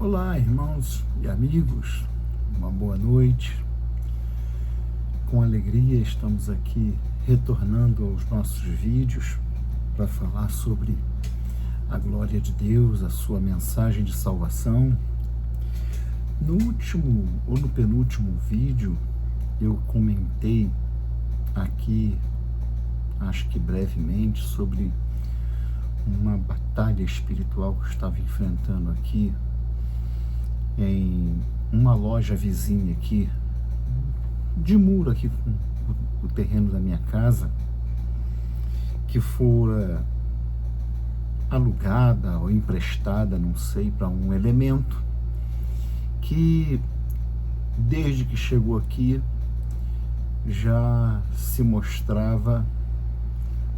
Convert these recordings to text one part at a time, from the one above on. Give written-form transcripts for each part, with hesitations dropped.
Olá, irmãos e amigos, uma boa noite. Com alegria estamos aqui retornando aos nossos vídeos para falar sobre a glória de Deus, a sua mensagem de salvação. No último ou no penúltimo vídeo eu comentei aqui, acho que brevemente, sobre uma batalha espiritual que eu estava enfrentando aqui em uma loja vizinha aqui, de muro aqui com o terreno da minha casa, que fora alugada ou emprestada, não sei, para um elemento que desde que chegou aqui já se mostrava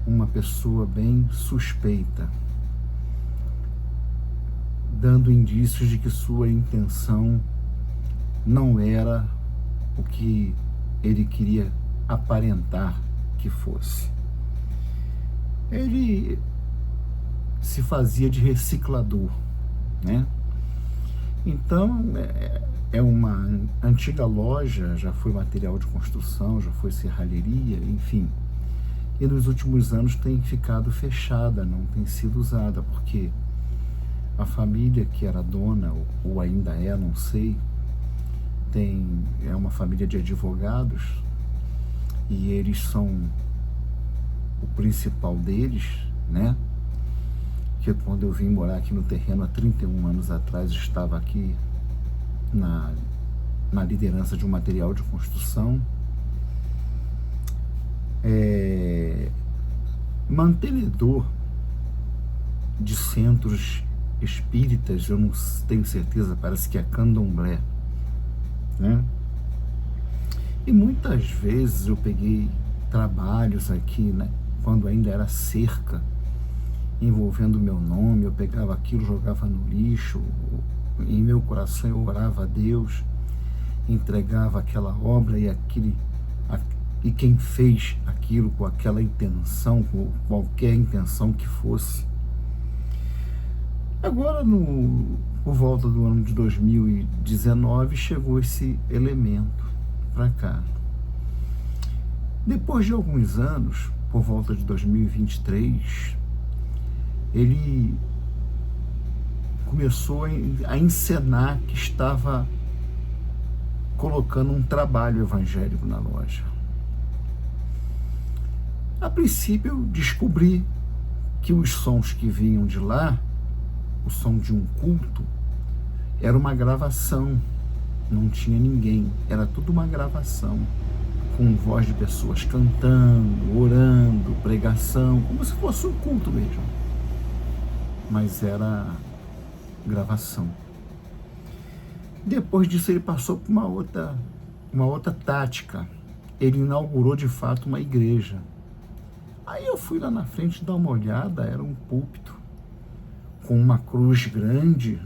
uma pessoa bem suspeita, dando indícios de que sua intenção não era o que ele queria aparentar que fosse. Ele se fazia de reciclador, né? Então, é uma antiga loja, já foi material de construção, já foi serralheria, enfim. E nos últimos anos tem ficado fechada, não tem sido usada, porque a família que era dona, ou ainda é, não sei, é uma família de advogados, e eles são o principal deles, né? Que quando eu vim morar aqui no terreno há 31 anos atrás, estava aqui na liderança de um material de construção, mantenedor de centros espíritas, eu não tenho certeza, parece que é candomblé, né? E muitas vezes eu peguei trabalhos aqui, né, quando ainda era cerca, envolvendo o meu nome, eu pegava aquilo, jogava no lixo, em meu coração eu orava a Deus, entregava aquela obra e quem fez aquilo com aquela intenção, com qualquer intenção que fosse. Agora, por volta do ano de 2019, chegou esse elemento para cá. Depois de alguns anos, por volta de 2023, ele começou a encenar que estava colocando um trabalho evangélico na loja. A princípio, eu descobri que os sons que vinham de lá, o som de um culto, era uma gravação, não tinha ninguém, era tudo uma gravação, com voz de pessoas cantando, orando, pregação, como se fosse um culto mesmo, mas era gravação. Depois disso ele passou por uma outra tática, ele inaugurou de fato uma igreja. Aí eu fui lá na frente dar uma olhada, era um púlpito com uma cruz grande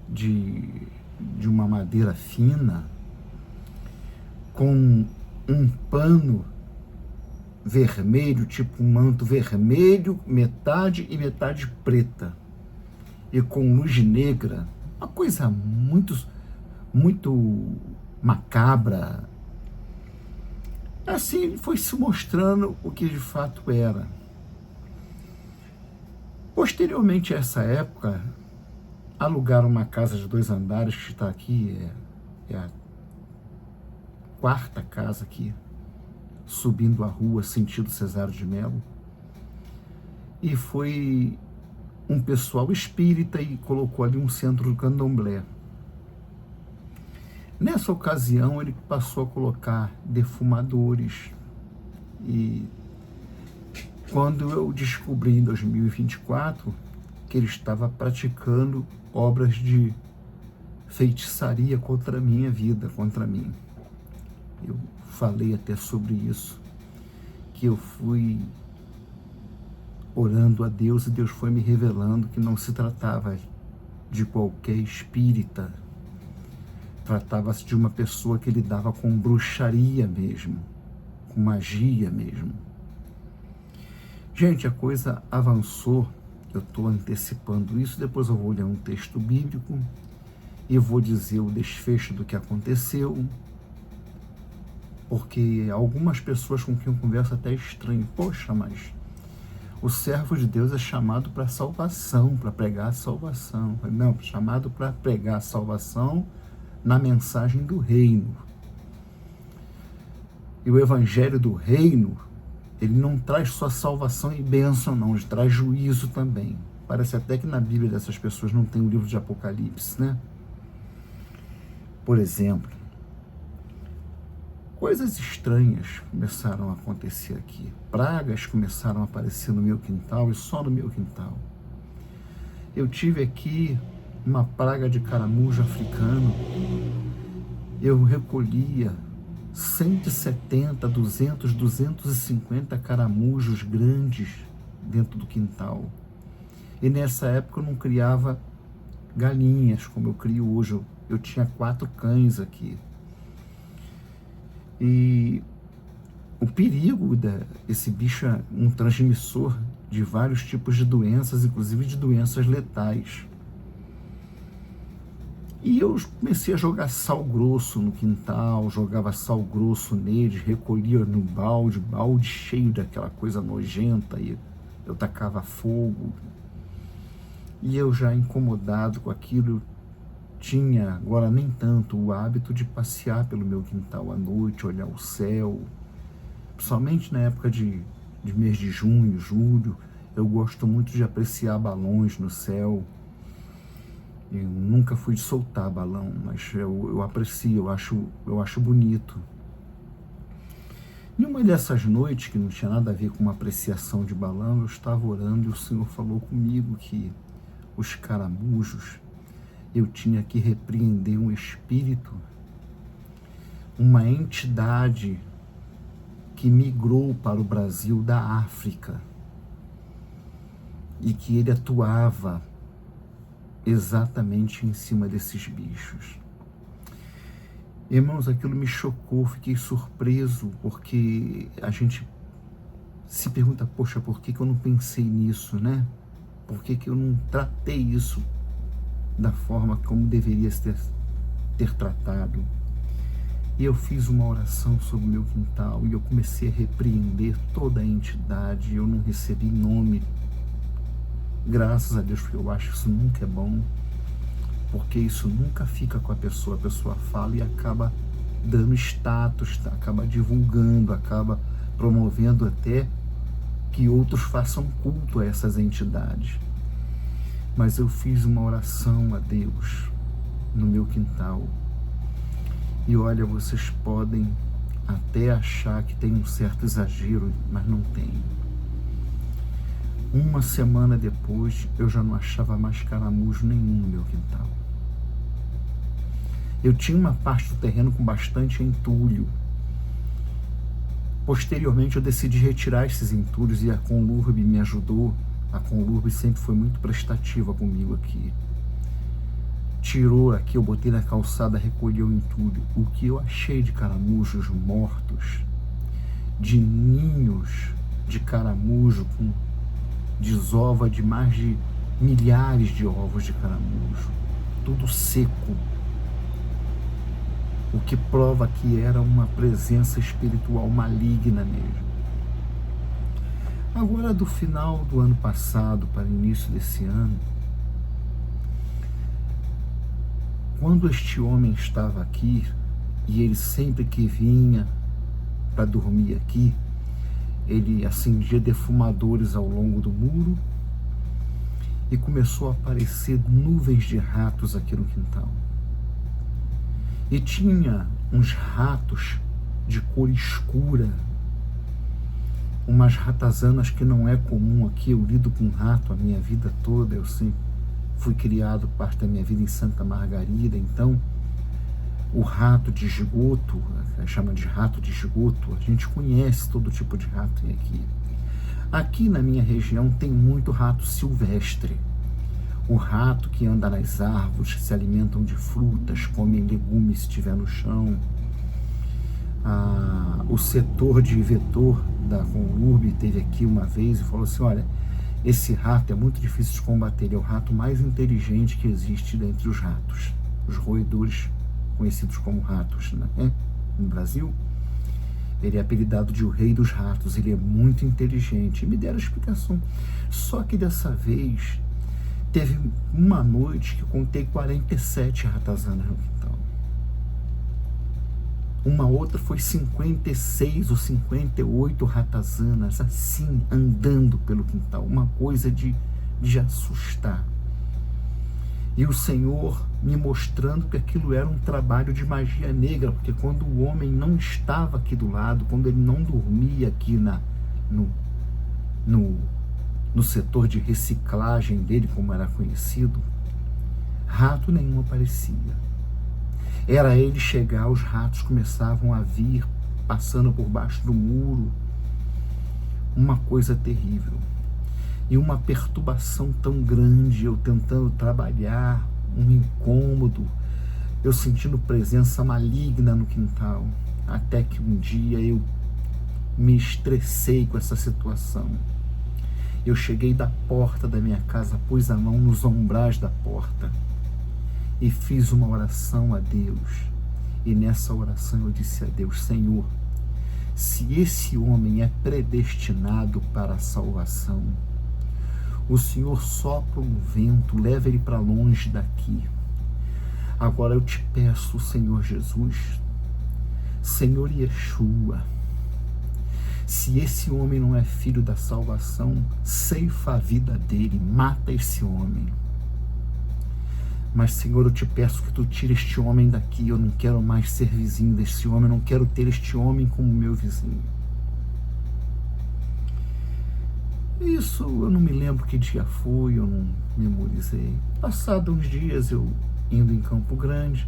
de uma madeira fina, com um pano vermelho, tipo um manto vermelho, metade e metade preta, e com luz negra, uma coisa muito macabra. Assim ele foi se mostrando o que de fato era. Posteriormente a essa época, alugaram uma casa de 2 andares que está aqui, é a 4ª casa aqui, subindo a rua, sentido Cesário de Melo. E foi um pessoal espírita e colocou ali um centro do candomblé. Nessa ocasião, ele passou a colocar defumadores. E quando eu descobri em 2024 que ele estava praticando obras de feitiçaria contra a minha vida, contra mim. Eu falei até sobre isso, que eu fui orando a Deus e Deus foi me revelando que não se tratava de qualquer espírita, tratava-se de uma pessoa que lidava com bruxaria mesmo, com magia mesmo. Gente, a coisa avançou. eu estou antecipando isso, depois eu vou ler um texto bíblico e vou dizer o desfecho do que aconteceu, porque algumas pessoas com quem eu converso até estranham. Poxa, mas o servo de Deus é chamado para salvação, para pregar a salvação. Não, chamado para pregar a salvação na mensagem do reino. E o evangelho do reino, ele não traz só salvação e bênção, não, ele traz juízo também. Parece até que na Bíblia dessas pessoas não tem o livro de Apocalipse, né? Por exemplo, coisas estranhas começaram a acontecer aqui. Pragas começaram a aparecer no meu quintal e só no meu quintal. Eu tive aqui uma praga de caramujo africano. Eu recolhia 170, 200, 250 caramujos grandes dentro do quintal. E nessa época eu não criava galinhas como eu crio hoje. Eu tinha 4 cães aqui. E o perigo desse bicho é um transmissor de vários tipos de doenças, inclusive de doenças letais. E eu comecei a jogar sal grosso no quintal, jogava sal grosso neles, recolhia no balde cheio daquela coisa nojenta, e eu tacava fogo. E eu já incomodado com aquilo, tinha, agora nem tanto, o hábito de passear pelo meu quintal à noite, olhar o céu. Principalmente na época de mês de junho, julho, eu gosto muito de apreciar balões no céu. Eu nunca fui de soltar balão, mas eu aprecio, eu acho bonito. Em uma dessas noites, que não tinha nada a ver com uma apreciação de balão, eu estava orando e o Senhor falou comigo que os caramujos, eu tinha que repreender um espírito, uma entidade que migrou para o Brasil da África e que ele atuava exatamente em cima desses bichos. Irmãos, aquilo me chocou, fiquei surpreso, porque a gente se pergunta, poxa, por que eu não pensei nisso, né? Por que eu não tratei isso da forma como deveria ter tratado? E eu fiz uma oração sobre o meu quintal e eu comecei a repreender toda a entidade. Eu não recebi nome, graças a Deus, porque eu acho que isso nunca é bom, porque isso nunca fica com a pessoa fala e acaba dando status, acaba divulgando, acaba promovendo até que outros façam culto a essas entidades. Mas eu fiz uma oração a Deus no meu quintal. E olha, vocês podem até achar que tem um certo exagero, mas não tem. Uma semana depois, eu já não achava mais caramujo nenhum no meu quintal. Eu tinha uma parte do terreno com bastante entulho. Posteriormente, eu decidi retirar esses entulhos e a Conlurb me ajudou. A Conlurb sempre foi muito prestativa comigo aqui. Tirou aqui, eu botei na calçada, recolheu o entulho. O que eu achei de caramujos mortos, de ninhos de caramujo com desova de mais de milhares de ovos de caramujo, tudo seco, o que prova que era uma presença espiritual maligna mesmo. Agora, do final do ano passado para o início desse ano, quando este homem estava aqui, e ele sempre que vinha para dormir aqui, ele acendia defumadores ao longo do muro e começou a aparecer nuvens de ratos aqui no quintal. E tinha uns ratos de cor escura, umas ratazanas que não é comum aqui. Eu lido com rato a minha vida toda, eu sempre fui criado parte da minha vida em Santa Margarida, então o rato de esgoto, chama de rato de esgoto, a gente conhece todo tipo de rato aqui. Aqui na minha região tem muito rato silvestre. O rato que anda nas árvores, se alimentam de frutas, comem legumes se estiver no chão. O setor de vetor da Conlurb teve aqui uma vez e falou assim, olha, Esse rato é muito difícil de combater, ele é o rato mais inteligente que existe dentre os ratos. Os roedores, conhecidos como ratos, né? No Brasil, ele é apelidado de o rei dos ratos, ele é muito inteligente. E me deram a explicação. Só que dessa vez, teve uma noite que eu contei 47 ratazanas no quintal. Uma outra foi 56 ou 58 ratazanas, assim, andando pelo quintal. Uma coisa de assustar. E o Senhor me mostrando que aquilo era um trabalho de magia negra, porque quando o homem não estava aqui do lado, quando ele não dormia aqui no setor de reciclagem dele, como era conhecido, rato nenhum aparecia. Era ele chegar, os ratos começavam a vir, passando por baixo do muro. Uma coisa terrível. E uma perturbação tão grande, eu tentando trabalhar, um incômodo, eu sentindo presença maligna no quintal. Até que um dia eu me estressei com essa situação. Eu cheguei da porta da minha casa, pus a mão nos ombrais da porta e fiz uma oração a Deus. E nessa oração eu disse a Deus: Senhor, se esse homem é predestinado para a salvação, o Senhor sopra um vento, leva ele para longe daqui. Agora eu te peço, Senhor Jesus, Senhor Yeshua, se esse homem não é filho da salvação, ceifa a vida dele, mata esse homem. Mas, Senhor, eu te peço que tu tire este homem daqui. Eu não quero mais ser vizinho desse homem, eu não quero ter este homem como meu vizinho. Isso eu não me lembro que dia foi, eu não memorizei. Passados uns dias, eu indo em Campo Grande,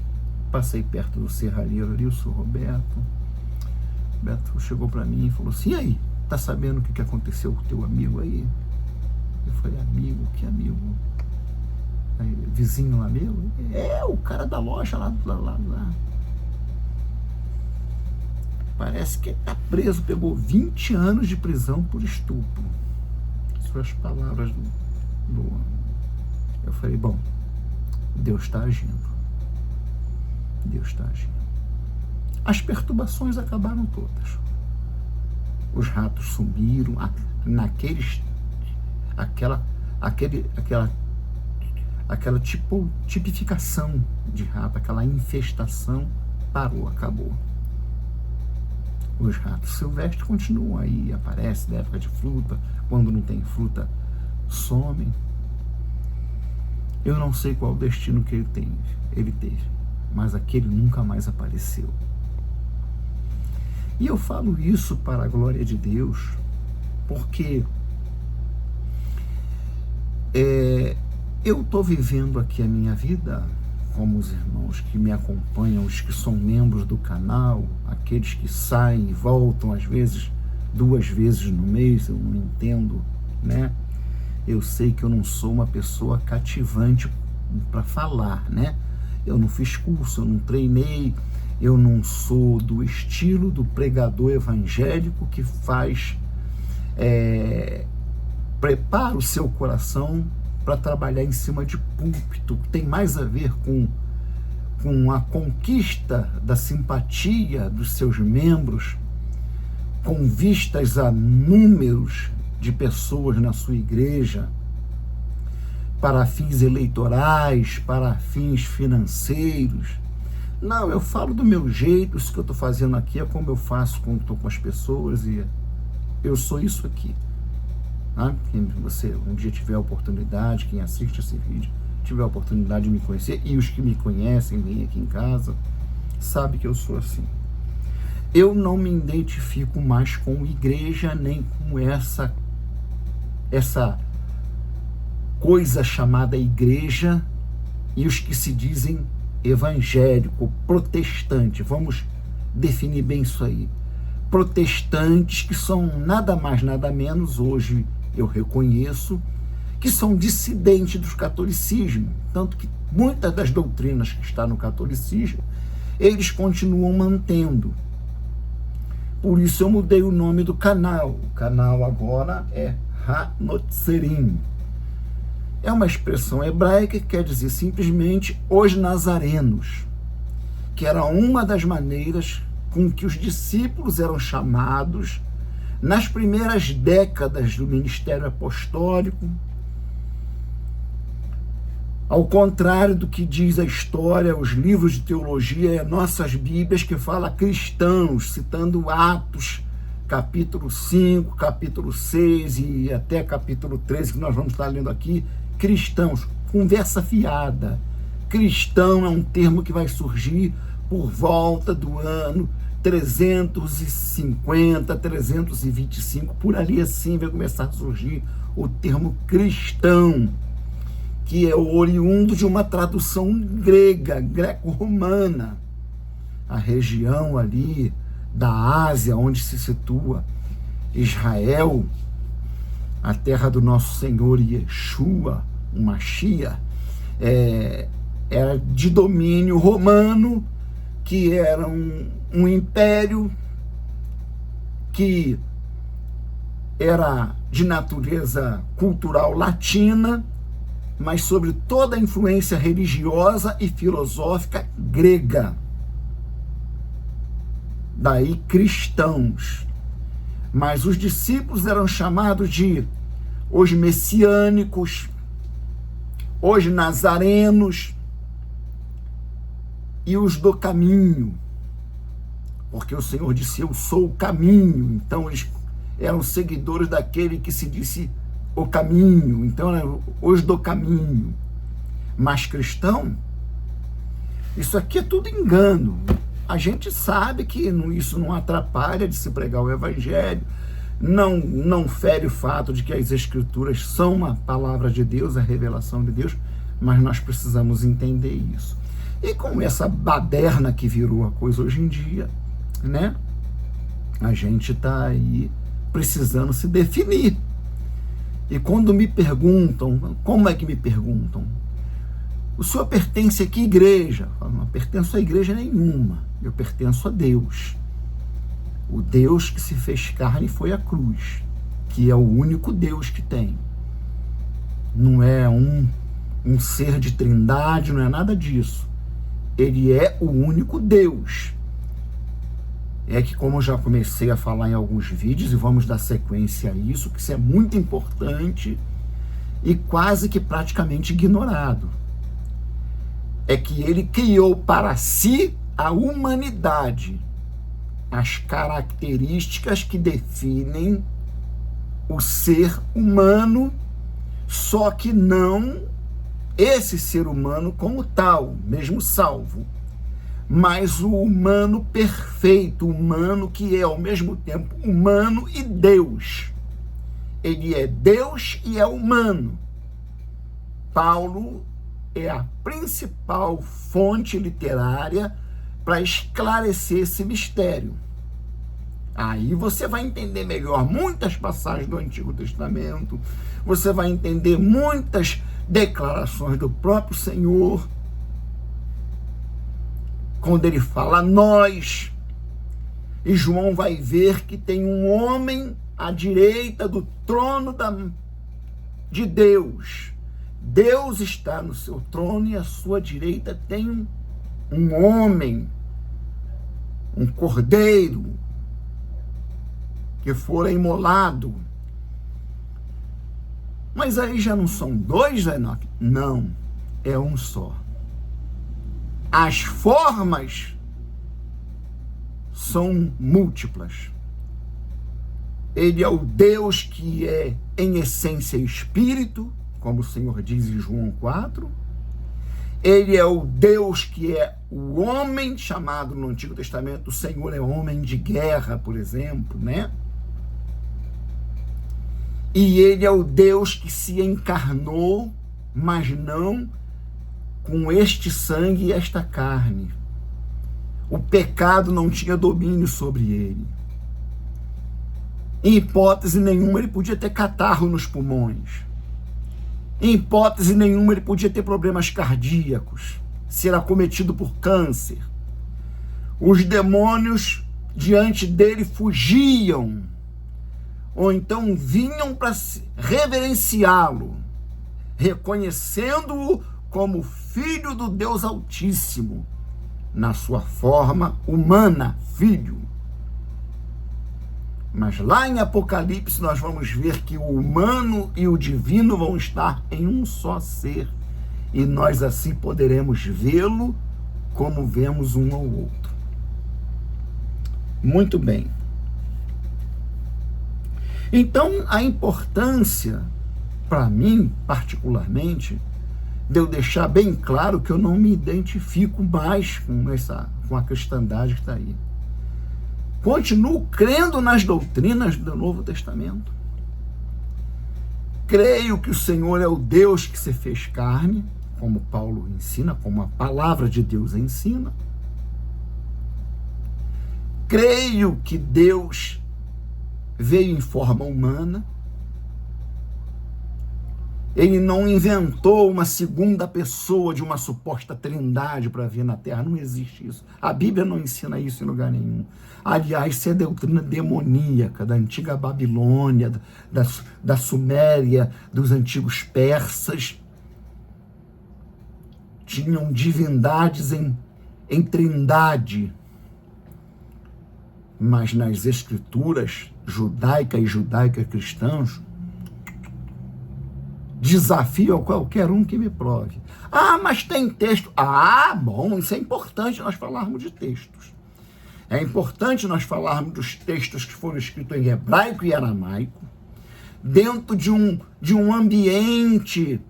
passei perto do serralheiro ali, o senhor Roberto. O Roberto chegou para mim e falou assim: e aí, tá sabendo o que aconteceu com o teu amigo aí? Eu falei: amigo? Que amigo? Aí, vizinho lá meu? É, o cara da loja lá. Parece que ele tá preso, pegou 20 anos de prisão por estupro. São as palavras do homem. Eu falei: bom, Deus está agindo. Deus está agindo. As perturbações acabaram todas. Os ratos sumiram, aquela tipificação de rato, aquela infestação parou, acabou. Os ratos silvestres continuam aí, aparecem na época de fruta, quando não tem fruta, somem. Eu não sei qual o destino que ele teve, mas aquele nunca mais apareceu. E eu falo isso para a glória de Deus, porque eu estou vivendo aqui a minha vida, como os irmãos que me acompanham, os que são membros do canal, aqueles que saem e voltam, às vezes, 2 vezes no mês, eu não entendo, né? Eu sei que eu não sou uma pessoa cativante para falar, né? Eu não fiz curso, eu não treinei, eu não sou do estilo do pregador evangélico que prepara o seu coração para trabalhar em cima de púlpito. Tem mais a ver com a conquista da simpatia dos seus membros, com vistas a números de pessoas na sua igreja, para fins eleitorais, para fins financeiros. Não, eu falo do meu jeito, isso que eu estou fazendo aqui é como eu faço quando estou com as pessoas, e eu sou isso aqui. Quem você um dia tiver a oportunidade, quem assiste esse vídeo, tiver a oportunidade de me conhecer, e os que me conhecem, vêm aqui em casa, sabe que eu sou assim. Eu não me identifico mais com igreja, nem com essa coisa chamada igreja, e os que se dizem evangélico, protestante, vamos definir bem isso aí. Protestantes que são nada mais, nada menos, hoje eu reconheço, que são dissidentes do catolicismo, tanto que muitas das doutrinas que estão no catolicismo, eles continuam mantendo. Por isso eu mudei o nome do canal. O canal agora é Ha-Notzerim. É uma expressão hebraica que quer dizer simplesmente os nazarenos, que era uma das maneiras com que os discípulos eram chamados nas primeiras décadas do ministério apostólico. Ao contrário do que diz a história, os livros de teologia e nossas Bíblias, que fala cristãos, citando Atos, capítulo 5, capítulo 6 e até capítulo 13, que nós vamos estar lendo aqui, cristãos, conversa fiada. Cristão é um termo que vai surgir por volta do ano 350, 325, por ali assim vai começar a surgir o termo cristão, que é oriundo de uma tradução grega, greco-romana. A região ali da Ásia, onde se situa Israel, a terra do nosso Senhor Yeshua, o Mashiach, era de domínio romano, que era um império que era de natureza cultural latina, mas sobre toda a influência religiosa e filosófica grega. Daí cristãos. Mas os discípulos eram chamados de os messiânicos, os nazarenos e os do caminho, porque o Senhor disse: eu sou o caminho. Então eles eram seguidores daquele que se disse o caminho, então eram os do caminho. Mas cristão, isso aqui é tudo engano. A gente sabe que isso não atrapalha de se pregar o evangelho, não fere o fato de que as escrituras são uma palavra de Deus, a revelação de Deus, mas nós precisamos entender isso. E com essa baderna que virou a coisa hoje em dia, né, a gente está aí precisando se definir. E quando me perguntam, como é que me perguntam? O senhor pertence a que igreja? Eu falo: não pertenço a igreja nenhuma, eu pertenço a Deus. O Deus que se fez carne foi a cruz, que é o único Deus que tem. Não é um ser de trindade, não é nada disso. Ele é o único Deus. É que, como eu já comecei a falar em alguns vídeos, e vamos dar sequência a isso, que isso é muito importante e quase que praticamente ignorado, é que ele criou para si a humanidade, as características que definem o ser humano, só que não esse ser humano como tal, mesmo salvo, mas o humano perfeito, o humano que é ao mesmo tempo humano e Deus. Ele é Deus e é humano. Paulo é a principal fonte literária para esclarecer esse mistério. Aí você vai entender melhor muitas passagens do Antigo Testamento, você vai entender muitas declarações do próprio Senhor, quando ele fala nós, e João vai ver que tem um homem à direita do trono de Deus. Deus está no seu trono e à sua direita tem um homem, um cordeiro, que fora imolado. Mas aí já não são dois, Enoque? Não, é um só. As formas são múltiplas. Ele é o Deus que é em essência espírito, como o Senhor diz em João 4. Ele é o Deus que é o homem, chamado no Antigo Testamento, o Senhor é homem de guerra, por exemplo, né? E ele é o Deus que se encarnou, mas não com este sangue e esta carne. O pecado não tinha domínio sobre ele. Em hipótese nenhuma ele podia ter catarro nos pulmões. Em hipótese nenhuma ele podia ter problemas cardíacos, ser acometido por câncer. Os demônios diante dele fugiam. ou então vinham para reverenciá-lo, reconhecendo-o como Filho do Deus Altíssimo, na sua forma humana, Filho. Mas lá em Apocalipse nós vamos ver que o humano e o divino vão estar em um só ser, e nós assim poderemos vê-lo como vemos um ao outro. Muito bem. Então, a importância, para mim, particularmente, de eu deixar bem claro que eu não me identifico mais com a cristandade que está aí. Continuo crendo nas doutrinas do Novo Testamento. Creio que o Senhor é o Deus que se fez carne, como Paulo ensina, como a palavra de Deus ensina. Creio que Deus veio em forma humana. Ele não inventou uma segunda pessoa de uma suposta trindade para vir na Terra. Não existe isso. A Bíblia não ensina isso em lugar nenhum. Aliás, isso é doutrina demoníaca da antiga Babilônia, da Suméria, dos antigos persas. Tinham divindades em trindade. Mas nas escrituras judaica e judaica-cristãs, desafio a qualquer um que me prove. Ah, mas tem texto. Ah, bom, isso é importante nós falarmos de textos. É importante nós falarmos dos textos que foram escritos em hebraico e aramaico, dentro de um ambiente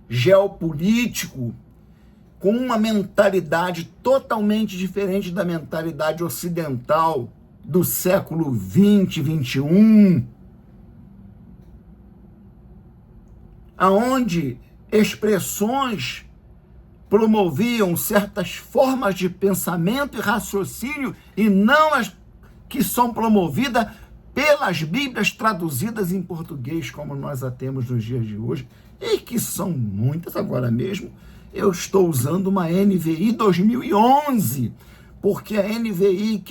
geopolítico, com uma mentalidade totalmente diferente da mentalidade ocidental do século 20, 21, aonde expressões promoviam certas formas de pensamento e raciocínio e não as que são promovidas pelas Bíblias traduzidas em português, como nós a temos nos dias de hoje, e que são muitas. Agora mesmo eu estou usando uma NVI 2011, porque a NVI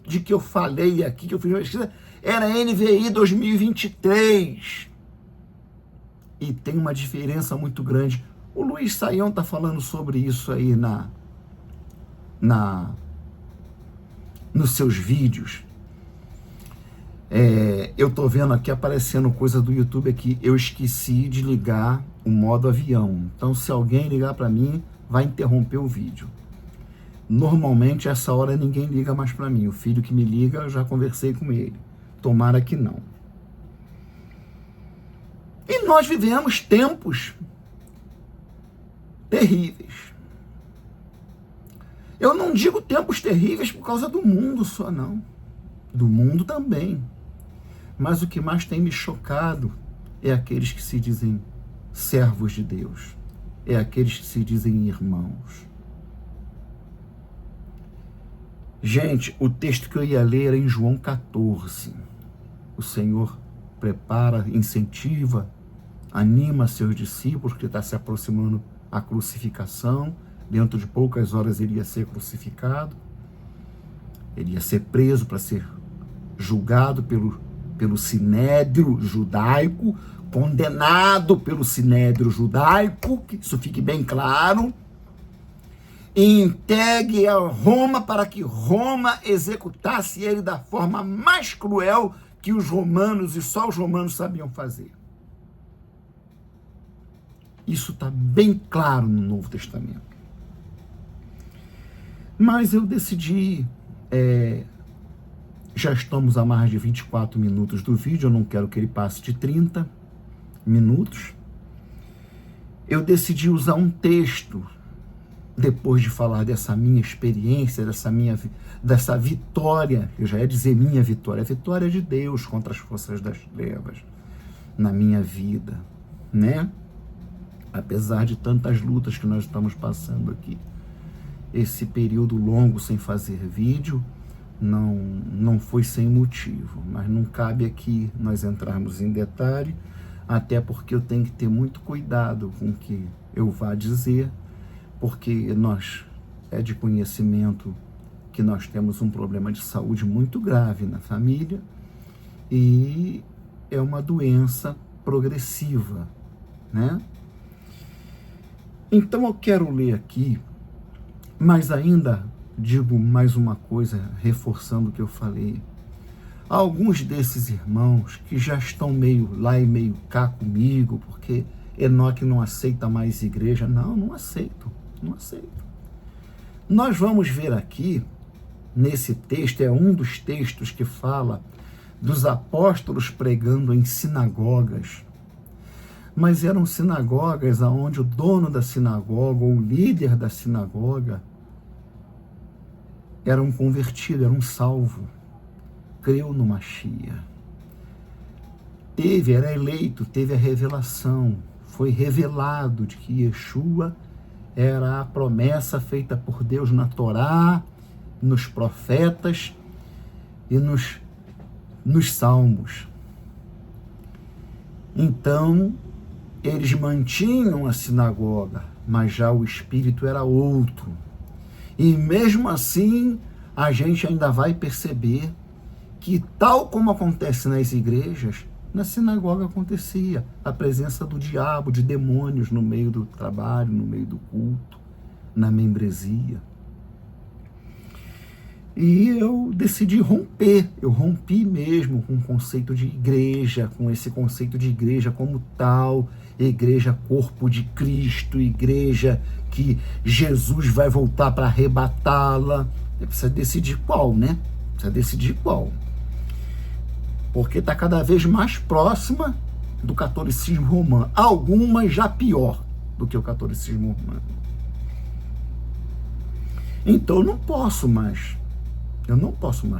de que eu falei aqui, que eu fiz uma pesquisa, era a NVI 2023. E tem uma diferença muito grande. O Luiz Saião está falando sobre isso aí nos seus vídeos. Eu estou vendo aqui aparecendo coisa do YouTube aqui. Eu esqueci de ligar o modo avião. Então, se alguém ligar para mim, vai interromper o vídeo. Normalmente, essa hora, ninguém liga mais para mim. O filho que me liga, eu já conversei com ele. Tomara que não. E nós vivemos tempos terríveis. Eu não digo tempos terríveis por causa do mundo só, não. Do mundo também. Mas o que mais tem me chocado é aqueles que se dizem servos de Deus. É aqueles que se dizem irmãos. Gente, o texto que eu ia ler era em João 14. O Senhor prepara, incentiva, anima seus discípulos, que está se aproximando a crucificação. Dentro de poucas horas ele ia ser crucificado. Ele ia ser preso para ser julgado pelo sinédrio judaico, condenado pelo sinédrio judaico, que isso fique bem claro, e entregue a Roma para que Roma executasse ele da forma mais cruel que os romanos, e só os romanos, sabiam fazer. Isso está bem claro no Novo Testamento. Mas eu decidi, já estamos a mais de 24 minutos do vídeo, eu não quero que ele passe de 30 minutos. Eu decidi usar um texto, depois de falar dessa minha experiência, dessa vitória, eu já ia dizer minha vitória, a vitória de Deus contra as forças das trevas na minha vida, né? Apesar de tantas lutas que nós estamos passando aqui. Esse período longo sem fazer vídeo não foi sem motivo, mas não cabe aqui nós entrarmos em detalhe, até porque eu tenho que ter muito cuidado com o que eu vá dizer, porque é de conhecimento que nós temos um problema de saúde muito grave na família, e é uma doença progressiva, né? Então eu quero ler aqui, mas ainda digo mais uma coisa, reforçando o que eu falei. Alguns desses irmãos que já estão meio lá e meio cá comigo, porque Enoque não aceita mais igreja. Não aceito. Nós vamos ver aqui, nesse texto, é um dos textos que fala dos apóstolos pregando em sinagogas. Mas eram sinagogas onde o dono da sinagoga, ou o líder da sinagoga, era um convertido, era um salvo. Creu no Mashiach. Era eleito, teve a revelação. Foi revelado de que Yeshua era a promessa feita por Deus na Torá, nos profetas e nos salmos. Então, eles mantinham a sinagoga, mas já o espírito era outro. E mesmo assim, a gente ainda vai perceber que, tal como acontece nas igrejas, na sinagoga acontecia a presença do diabo, de demônios no meio do trabalho, no meio do culto, na membresia. E eu decidi romper, eu rompi mesmo com o conceito de igreja, com esse conceito de igreja como tal, igreja corpo de Cristo, igreja que Jesus vai voltar para arrebatá-la. Precisa decidir qual, né? Precisa decidir qual. Porque está cada vez mais próxima do catolicismo romano. Algumas já pior do que o catolicismo romano. Então eu não posso mais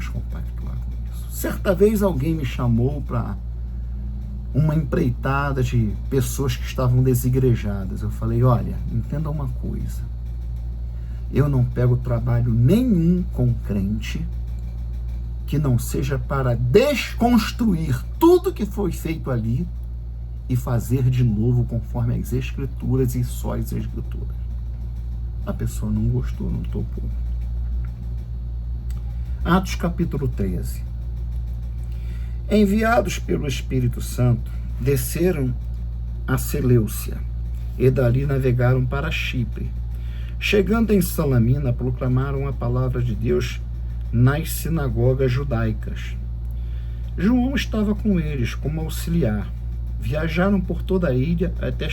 compactuar com isso. Certa vez alguém me chamou para uma empreitada de pessoas que estavam desigrejadas. Eu falei, olha, entenda uma coisa. Eu não pego trabalho nenhum com crente que não seja para desconstruir tudo que foi feito ali e fazer de novo conforme as Escrituras e só as Escrituras. A pessoa não gostou, não topou. Atos capítulo 13. Enviados pelo Espírito Santo, desceram a Seleucia e dali navegaram para Chipre. Chegando em Salamina, proclamaram a palavra de Deus nas sinagogas judaicas. João estava com eles como auxiliar. Viajaram por toda a ilha até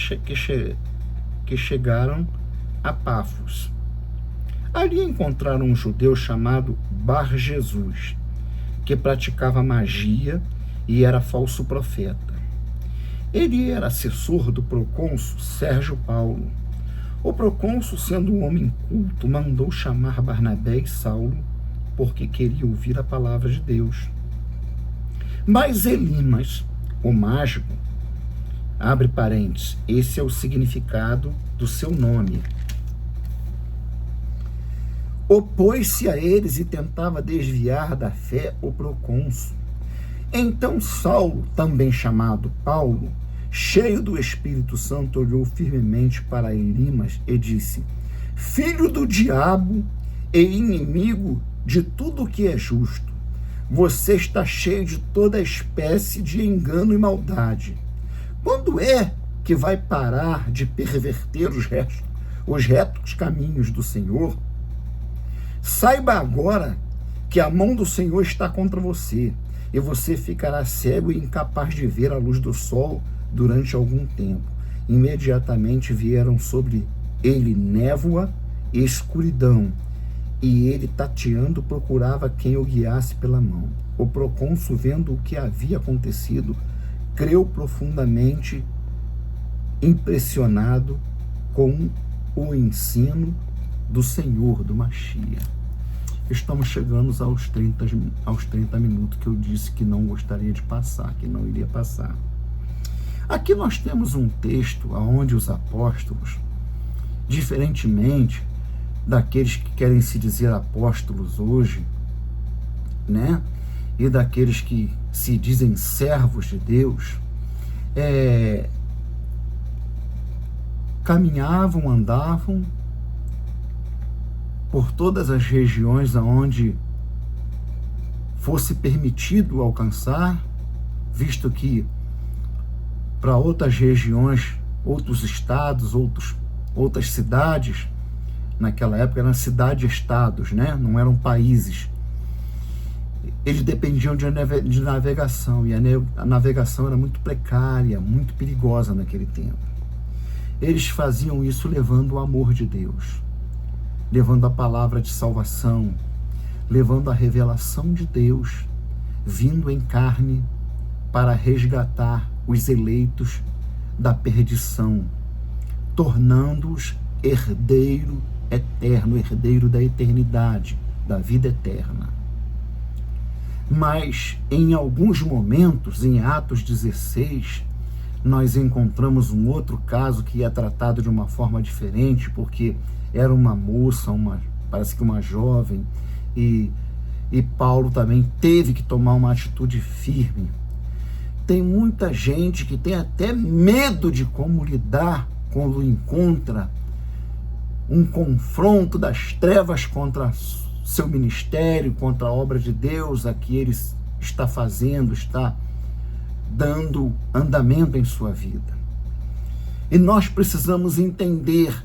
que chegaram a Pafos. Ali encontraram um judeu chamado Bar-Jesus, que praticava magia e era falso profeta. Ele era assessor do procônsul Sérgio Paulo. O procônsul, sendo um homem culto, mandou chamar Barnabé e Saulo, porque queria ouvir a palavra de Deus. Mas Elimas, o mágico, abre parênteses, esse é o significado do seu nome, opôs-se a eles e tentava desviar da fé o procônsul. Então Saulo, também chamado Paulo, cheio do Espírito Santo, olhou firmemente para Elimas e disse: Filho do diabo e inimigo de tudo que é justo, você está cheio de toda espécie de engano e maldade. Quando é que vai parar de perverter os retos caminhos do Senhor? Saiba agora que a mão do Senhor está contra você, e você ficará cego e incapaz de ver a luz do sol durante algum tempo. Imediatamente vieram sobre ele névoa e escuridão, e ele, tateando, procurava quem o guiasse pela mão. O procônsul, vendo o que havia acontecido, creu profundamente, impressionado com o ensino do Senhor, do Mashiach. Estamos chegando aos 30 minutos que eu disse que não gostaria de passar, que não iria passar. Aqui nós temos um texto onde os apóstolos, diferentemente daqueles que querem se dizer apóstolos hoje, né? E daqueles que se dizem servos de Deus, caminhavam, andavam por todas as regiões aonde fosse permitido alcançar, visto que para outras regiões, outros estados, outras cidades, naquela época eram cidades-estados, né? Não eram países. Eles dependiam de navegação, e a navegação era muito precária, muito perigosa naquele tempo. Eles faziam isso levando o amor de Deus, levando a palavra de salvação, levando a revelação de Deus, vindo em carne para resgatar os eleitos da perdição, tornando-os herdeiro eterno, herdeiro da eternidade, da vida eterna. Mas em alguns momentos, em Atos 16, nós encontramos um outro caso que é tratado de uma forma diferente, porque era uma moça, parece que uma jovem, e Paulo também teve que tomar uma atitude firme. Tem muita gente que tem até medo de como lidar quando encontra um confronto das trevas contra seu ministério, contra a obra de Deus, a que ele está fazendo, está dando andamento em sua vida. E nós precisamos entender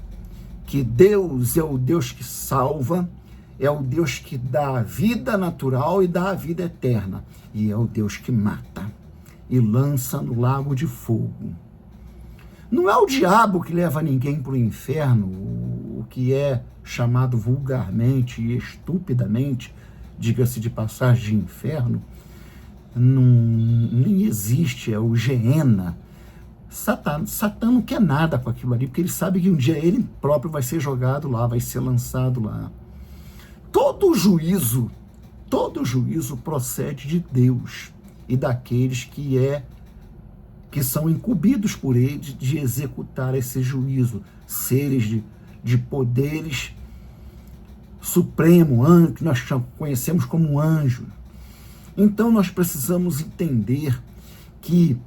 que Deus é o Deus que salva, é o Deus que dá a vida natural e dá a vida eterna, e é o Deus que mata e lança no lago de fogo. Não é o diabo que leva ninguém para o inferno, o que é chamado vulgarmente e estupidamente, diga-se de passagem, de inferno. Nem existe, é o Geena. Satã não quer nada com aquilo ali, porque ele sabe que um dia ele próprio vai ser jogado lá, vai ser lançado lá. Todo juízo procede de Deus e daqueles que são incumbidos por ele de executar esse juízo, seres de poderes supremo, que nós conhecemos como anjo. Então nós precisamos entender que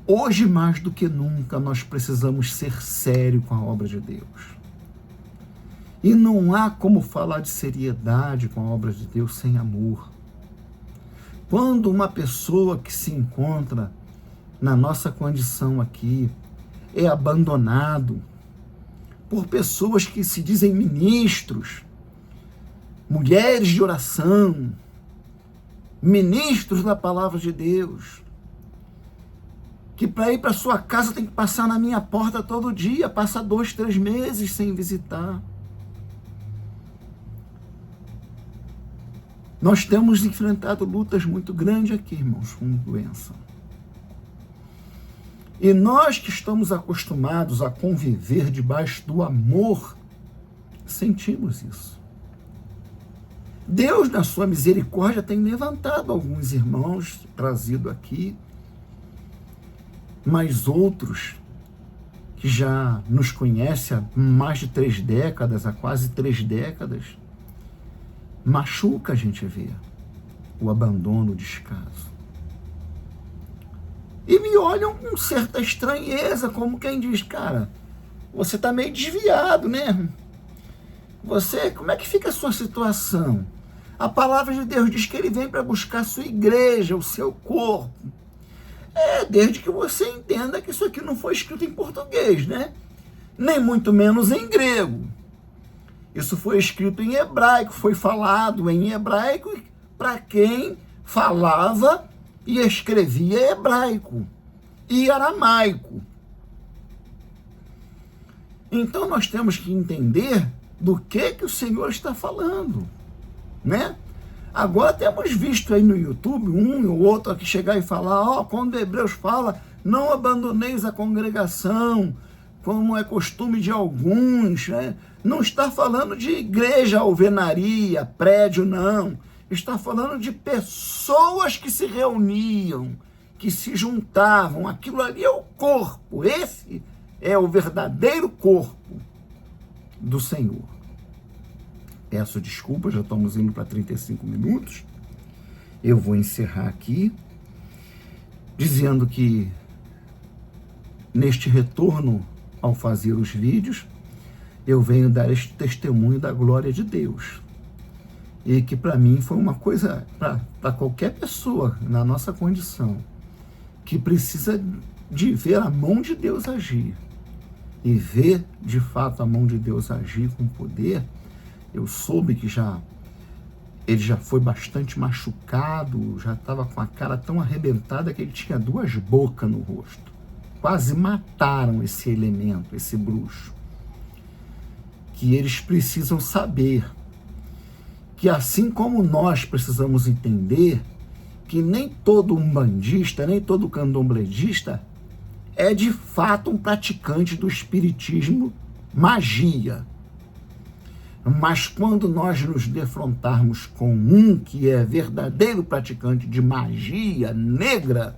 hoje mais do que nunca nós precisamos ser sérios com a obra de Deus. E não há como falar de seriedade com a obra de Deus sem amor. Quando uma pessoa que se encontra na nossa condição aqui é abandonado por pessoas que se dizem ministros, mulheres de oração, ministros da palavra de Deus, que para ir para sua casa tem que passar na minha porta todo dia, passa 2, 3 meses sem visitar. Nós temos enfrentado lutas muito grandes aqui, irmãos, com doença. E nós que estamos acostumados a conviver debaixo do amor, sentimos isso. Deus, na sua misericórdia, tem levantado alguns irmãos, trazido aqui, mas outros que já nos conhecem há mais de 3 décadas, há quase 3 décadas, machuca a gente ver o abandono, o descaso. E me olham com certa estranheza, como quem diz, cara, você está meio desviado, né? Como é que fica a sua situação? A palavra de Deus diz que ele vem para buscar a sua igreja, o seu corpo. Desde que você entenda que isso aqui não foi escrito em português, né? Nem muito menos em grego. Isso foi escrito em hebraico, foi falado em hebraico para quem falava e escrevia hebraico e aramaico. Então nós temos que entender do que o Senhor está falando, né? Agora temos visto aí no YouTube um ou outro aqui chegar e falar, quando Hebreus fala, não abandoneis a congregação, como é costume de alguns, né? Não está falando de igreja, alvenaria, prédio, não. Está falando de pessoas que se reuniam, que se juntavam. Aquilo ali é o corpo. Esse é o verdadeiro corpo do Senhor. Peço desculpas, já estamos indo para 35 minutos. Eu vou encerrar aqui, dizendo que neste retorno ao fazer os vídeos, eu venho dar este testemunho da glória de Deus. E que para mim foi uma coisa, para qualquer pessoa na nossa condição, que precisa de ver a mão de Deus agir. E ver, de fato, a mão de Deus agir com poder. Eu soube que ele já foi bastante machucado, já estava com a cara tão arrebentada que ele tinha 2 bocas no rosto. Quase mataram esse elemento, esse bruxo. Que eles precisam saber que, assim como nós precisamos entender que nem todo umbandista, nem todo candombledista é de fato um praticante do espiritismo, magia. Mas quando nós nos defrontarmos com um que é verdadeiro praticante de magia negra,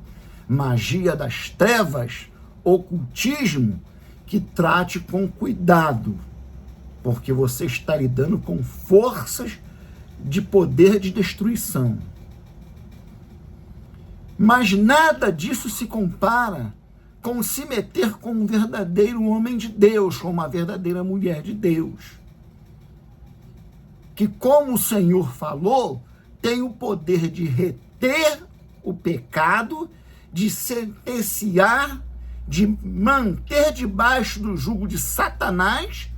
magia das trevas, ocultismo, que trate com cuidado, porque você está lidando com forças de poder de destruição. Mas nada disso se compara com se meter com um verdadeiro homem de Deus, com uma verdadeira mulher de Deus. Que, como o Senhor falou, tem o poder de reter o pecado, de sentenciar, de manter debaixo do jugo de Satanás,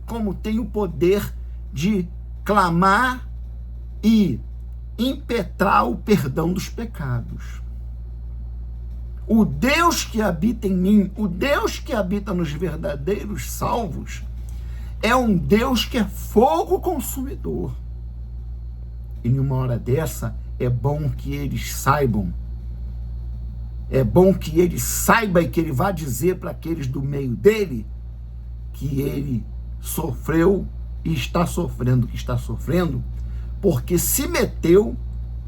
como tem o poder de clamar e impetrar o perdão dos pecados. O Deus que habita em mim, o Deus que habita nos verdadeiros salvos, é um Deus que é fogo consumidor. E numa hora dessa, é bom que eles saibam. É bom que ele saiba e que ele vá dizer para aqueles do meio dele que ele sofreu e está sofrendo o que está sofrendo, porque se meteu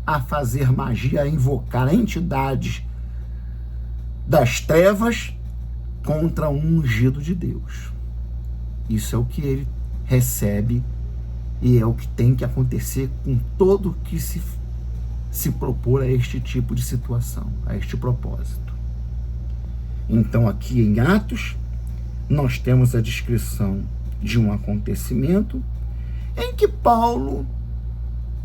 a fazer magia, a invocar entidades das trevas contra um ungido de Deus. Isso é o que ele recebe e é o que tem que acontecer com todo que se propor a este tipo de situação, a este propósito. Então, aqui em Atos, nós temos a descrição de um acontecimento em que Paulo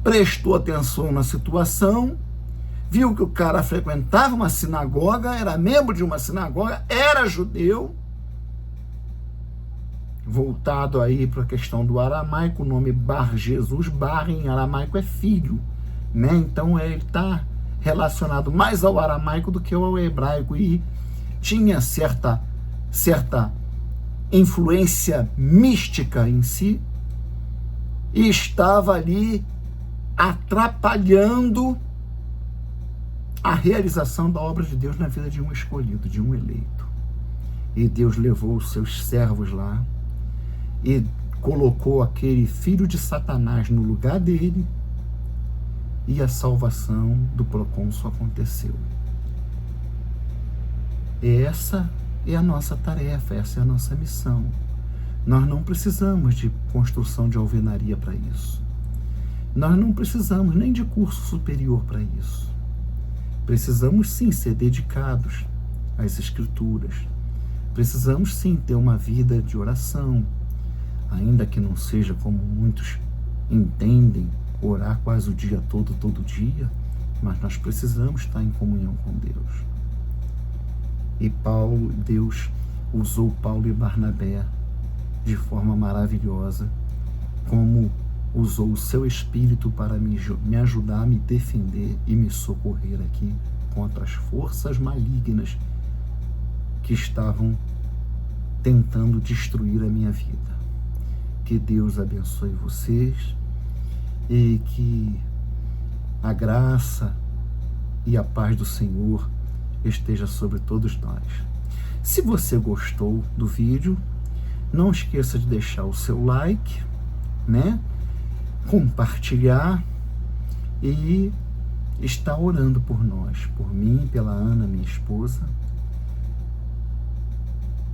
prestou atenção na situação, viu que o cara frequentava uma sinagoga, era membro de uma sinagoga, era judeu, voltado aí para a questão do aramaico, o nome Bar Jesus, Bar em aramaico é filho, né? Então ele está relacionado mais ao aramaico do que ao hebraico e tinha certa influência mística em si e estava ali atrapalhando a realização da obra de Deus na vida de um escolhido, de um eleito. E Deus levou os seus servos lá e colocou aquele filho de Satanás no lugar dele e a salvação do procônsul aconteceu. Essa é a nossa tarefa, essa é a nossa missão. Nós não precisamos de construção de alvenaria para isso. Nós não precisamos nem de curso superior para isso. Precisamos sim ser dedicados às Escrituras. Precisamos sim ter uma vida de oração, ainda que não seja como muitos entendem, orar quase o dia todo dia, mas nós precisamos estar em comunhão com Deus. E Deus usou Paulo e Barnabé de forma maravilhosa, como usou o seu Espírito para me ajudar a me defender e me socorrer aqui contra as forças malignas que estavam tentando destruir a minha vida. Que Deus abençoe vocês e que a graça e a paz do Senhor esteja sobre todos nós. Se você gostou do vídeo, não esqueça de deixar o seu like, né? Compartilhar e estar orando por nós, por mim, pela Ana, minha esposa.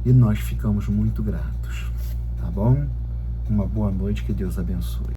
E nós ficamos muito gratos, tá bom? Uma boa noite, que Deus abençoe.